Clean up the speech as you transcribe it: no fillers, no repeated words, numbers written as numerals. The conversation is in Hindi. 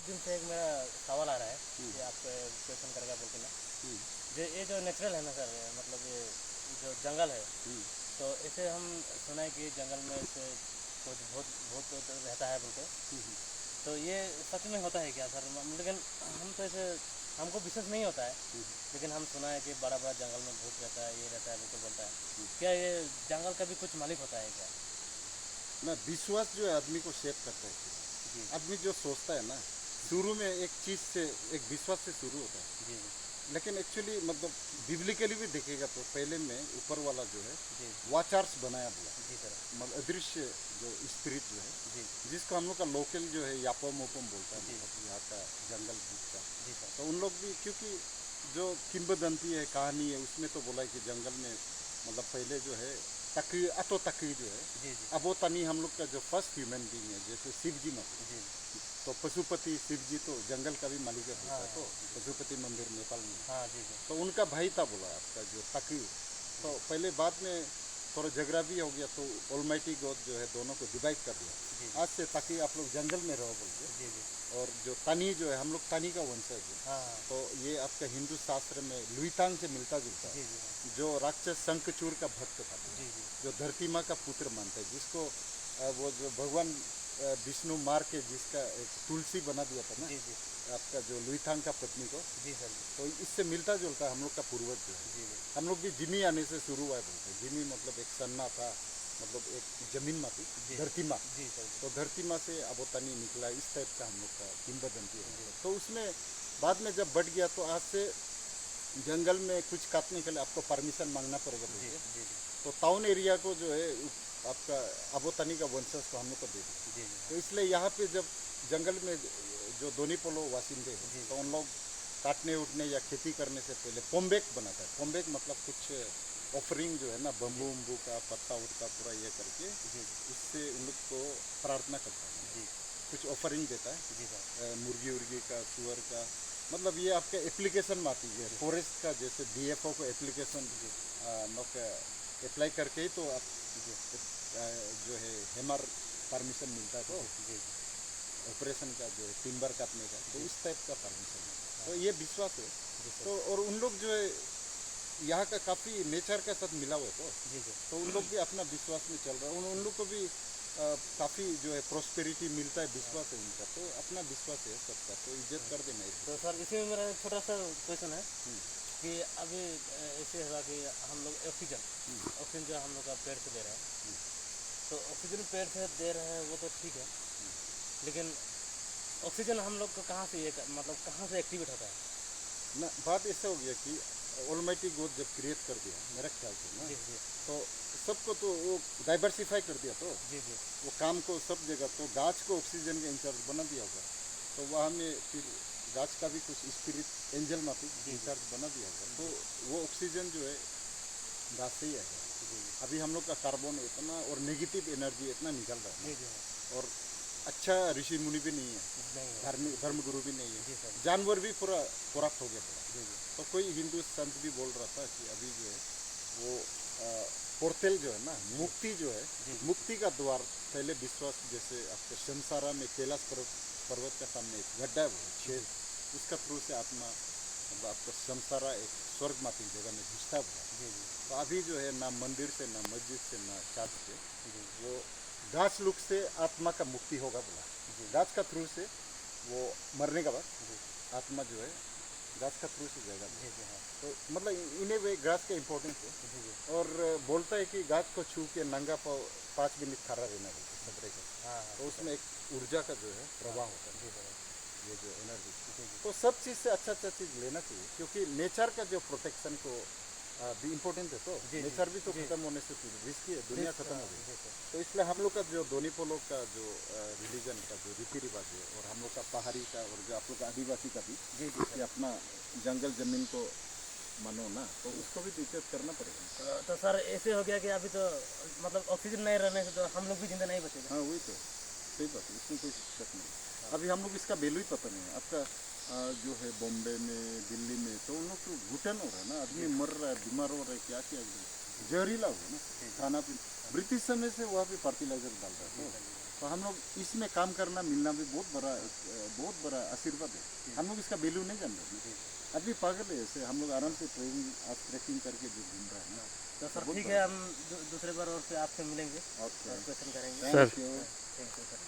दिन से एक मेरा सवाल आ रहा है कि आप क्वेश्चन करेगा बोल के ना, ये जो नेचुरल है ना सर, मतलब ये जो जंगल है, तो इसे हम सुना है कि जंगल में इसे कुछ भूत भूत तो रहता है बोल के, तो ये सच में होता है क्या सर? लेकिन हम तो इसे हमको विश्वास नहीं होता है, लेकिन हम सुना है कि बड़ा बड़ा जंगल में भूत रहता है, ये रहता है बोल के बोलता है। क्या ये जंगल का भी कुछ मालिक होता है क्या? ना विश्वास जो है आदमी को शेप करता है। जी आदमी जो सोचता है ना, शुरू में एक चीज से, एक विश्वास से शुरू होता है, जी लेकिन एक्चुअली मतलब बिब्लिकली भी देखेगा तो पहले में ऊपर वाला जो है जी वाचार्स बनाया हुआ, जी सर। मतलब अदृश्य जो स्पिरिट जो है, जी जिसको हम लोग का लोकल जो है यापम ओपम बोलता है, जी मतलब यहाँ का जंगल बुक का। जी सर। तो उन लोग भी, क्योंकि जो किंवदंती है, कहानी है, उसमें तो बोला है कि जंगल में मतलब पहले जो है तकी अतो तकी जो है, जी जी अब वो तनी हम लोग का जो फर्स्ट ह्यूमन बींग है, जैसे शिव जी मत, जी। तो पशुपति शिव जी तो जंगल का भी मालिक है बोलता हाँ है, तो पशुपति मंदिर नेपाल में, हाँ जी जी तो उनका भाई था बोला आपका जो तकी। तो पहले बाद में थोड़ा झगड़ा भी हो गया, तो ऑलमाइटी गॉड जो है दोनों को डिवाइड कर जी दिया, आज से ताकि आप लोग जंगल में रहो बोल के। जी जी। और जो तनी जो है, हम लोग तनी का वंशज है, हाँ हाँ तो ये आपका हिंदू शास्त्र में लुईतांग से मिलता जुलता जी है, जी जो राक्षस शंखचूड़ का भक्त था, जी जी जो धरती माँ का पुत्र मानता है, जिसको वो जो भगवान विष्णु मार के जिसका एक तुलसी बना दिया था ना, जी जी आपका जो लुईथांग का पत्नी को, जी सर जी तो इससे मिलता जुलता हम लोग का पूर्वज जो है। जी जी हम लोग भी जिमी आने से शुरू हुआ है बोलते हैं। जिमी मतलब एक सन्ना था, मतलब एक जमीन माँ थी, जी धरती माँ, जी सर जी तो धरती माँ से अबोतनी निकला, इस टाइप का हम लोग का किंवदंती है। जी तो उसमें बाद में जब बढ़ गया, तो आज से जंगल में कुछ काटने के लिए आपको परमिशन मांगना पड़ेगा जी बोलते, जी तो टाउन एरिया को जो है आपका अबोतनी का वंशज को हम लोग को दे दिया। जी तो इसलिए यहाँ पे जब जंगल में जो दोनी पोलो वासिंदे हैं, जी। तो उन लोग काटने उठने या खेती करने से पहले पोम्बेक बनाता है। पोम्बेक मतलब कुछ ऑफरिंग जो है ना, बम्बू उम्बू का पत्ता उत्ता पूरा ये करके, जी उससे उन लोग को प्रार्थना करता है, जी कुछ ऑफरिंग देता है, जी सर मुर्गी उर्गी का, सुअर का, मतलब ये आपके एप्लीकेशन में आती है फॉरेस्ट का, जैसे डीएफओ को एप्लीकेशन अप्लाई करके ही तो आप जो है हेमर परमिशन मिलता है, तो जी ऑपरेशन का जो है टिम्बर काटने का, तो इस टाइप का परमिशन है। हाँ। तो ये विश्वास है। जी सर तो और उन लोग जो है यहाँ का काफ़ी नेचर के साथ मिला हुआ है, जी जी। तो उन लोग भी अपना विश्वास में चल रहा है, उन लोग को भी काफ़ी जो है प्रोस्पेरिटी मिलता है, विश्वास है उनका, तो अपना विश्वास है सबका, तो इज्जत कर देना एक तो सर इसी में मेरा एक छोटा सा क्वेश्चन है कि अभी ऐसे हुआ कि हम लोग ऑक्सीजन जो हम लोग का पेड़ से दे रहे हैं, तो ऑक्सीजन पेड़ से दे रहे हैं वो तो ठीक है, लेकिन ऑक्सीजन हम लोग को कहाँ से ये मतलब कहाँ से एक्टिवेट होता है? ना। बात ऐसा हो गया कि ऑलमाइटी गॉड जब क्रिएट कर दिया मेरे ख्याल से ना, जी जी तो सबको तो वो डाइवर्सिफाई कर दिया, तो जी जी वो काम को सब जगह, तो गाछ को ऑक्सीजन का इंचार्ज बना दिया होगा, तो वहाँ में फिर गाछ का भी कुछ स्पिरिट एंजल माफी इंचार्ज बना दिया होगा, तो वो ऑक्सीजन जो है गाछ से ही आएगा। जी अभी हम लोग का कार्बन इतना और नेगेटिव एनर्जी इतना निकल रहा है जी ना, जी और अच्छा ऋषि मुनि भी नहीं है, नहीं है। धर्म गुरु भी नहीं जी है, सर जानवर भी पूरा करप्ट हो गया पूरा। जी जी तो कोई हिंदू संत भी बोल रहा था कि अभी जो है वो पोर्टल जो है ना, मुक्ति जो है, जी मुक्ति का द्वार, पहले विश्वास जैसे आपके शमसारा में कैलाश पर्वत का सामने एक गड्ढा है, वो छेद, उसका थ्रू से आत्मा मतलब आपको शमसारा एक स्वर्ग माती जगह में घुसता है बोला। जी जी तो अभी जो है ना मंदिर से, ना मस्जिद से, ना चर्च से, जी वो गाछ लुक से आत्मा का मुक्ति होगा बोला। जी गाछ का थ्रू से वो मरने के बाद जी आत्मा जो है गाछ का थ्रू से जाएगा। जी जी हाँ तो मतलब इन ए वे गाछ का इम्पोर्टेंस है। जी जी और बोलता है कि गाछ को छू के नंगा पाँव 5 मिनट खड़ा रहना बोलते सबरे का, हाँ हाँ तो उसमें एक ऊर्जा का जो है प्रवाह होता है, जी सर ये जो एनर्जी। जी जी तो सब चीज़ से अच्छा चीज़ लेना चाहिए, क्योंकि नेचर का जो प्रोटेक्शन को भी इम्पोर्टेंट है, तो जी, नेचर भी तो जी। खत्म होने से रिस्की है, दुनिया खत्म हो गई। जी सर तो इसलिए हम लोग का जो दोनीपो लोग का जो रिलीजन का जो रीति रिवाज है, और हम लोग का पहाड़ी का, और जो आप लोग का आदिवासी का भी, जी जी कि अपना जंगल जमीन को मानो ना, तो उसको भी इज्जत करना पड़ेगा। तो सर ऐसे हो गया कि अभी तो मतलब ऑक्सीजन नहीं रहने से तो हम लोग भी जिंदा नहीं बचेंगे। हाँ वही तो सही बात है, इसमें कोई शक नहीं। अभी हम लोग इसका वैल्यू ही पता नहीं है। आपका जो है बॉम्बे में, दिल्ली में, तो उन लोग तो घुटन हो रहा है ना, आदमी मर रहा है, बीमार हो रहा है, क्या क्या जहरीला हो ना खाना पीना। ब्रिटिश समय से वहाँ पे फर्टिलाइजर डाल रहा है, तो तो हम लोग इसमें काम करना मिलना भी बहुत बड़ा आशीर्वाद है। हम लोग इसका वैल्यू नहीं जान रहे। अभी पागल है ऐसे हम लोग आराम से ट्रैकिंग करके जो घूम रहे हैं ना। तो सर ठीक है, हम दूसरे बार और आपसे मिलेंगे और ओके, क्वेश्चन करेंगे। Thank you. Thank you sir.